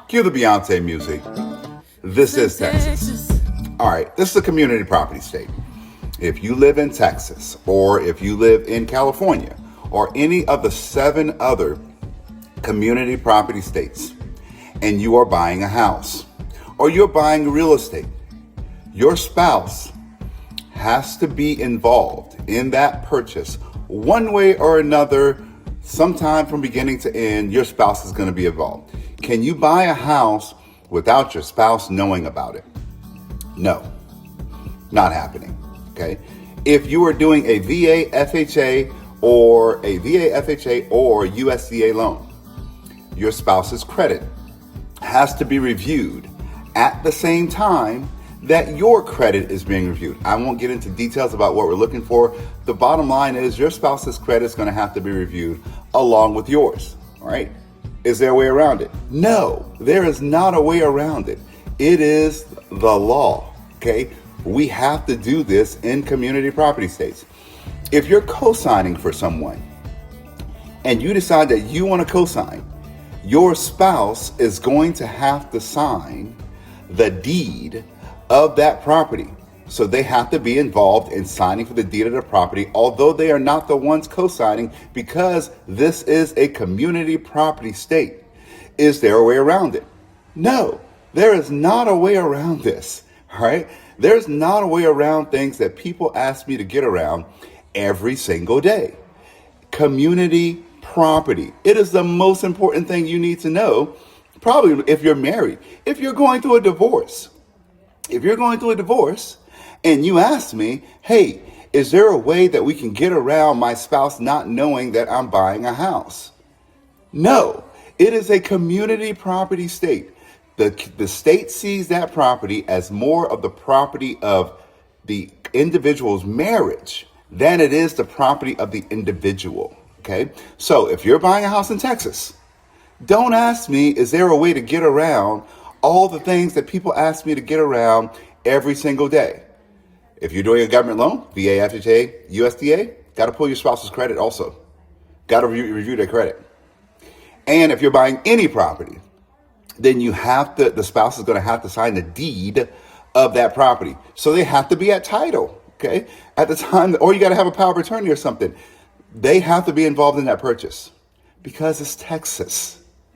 Cue the Beyonce music. This is Texas. All right, this is a community property state. If you live in Texas, or if you live in California, or any of the 7 other community property states, and you are buying a house, or you're buying real estate, your spouse has to be involved in that purchase one way or another. Sometime from beginning to end, your spouse is going to be involved. Can you buy a house without your spouse knowing about it? No, not happening. Okay. If you are doing a VA FHA or USDA loan, your spouse's credit has to be reviewed at the same time that your credit is being reviewed. I won't get into details about what we're looking for. The bottom line is your spouse's credit is going to have to be reviewed along with yours. All right. Is there a way around it? No, there is not a way around it. It is the law. Okay. We have to do this in community property states. If you're co-signing for someone and you decide that you want to co-sign, your spouse is going to have to sign the deed of that property. So they have to be involved in signing for the deed of the property, although they are not the ones co-signing, because this is a community property state. Is there a way around it? No, there is not a way around this. All right. There's not a way around things that people ask me to get around every single day. Community property. It is the most important thing you need to know, probably if you're married. If you're going through a divorce, and you ask me, hey, is there a way that we can get around my spouse not knowing that I'm buying a house? No, it is a community property state. The state sees that property as more of the property of the individual's marriage than it is the property of the individual. Okay, so if you're buying a house in Texas, don't ask me, is there a way to get around all the things that people ask me to get around every single day? If you're doing a government loan, VA, FHA, USDA, got to pull your spouse's credit also. Got to review their credit. And if you're buying any property, then the spouse is going to have to sign the deed of that property. So they have to be at title, okay? At the time, or you got to have a power of attorney or something. They have to be involved in that purchase because it's Texas.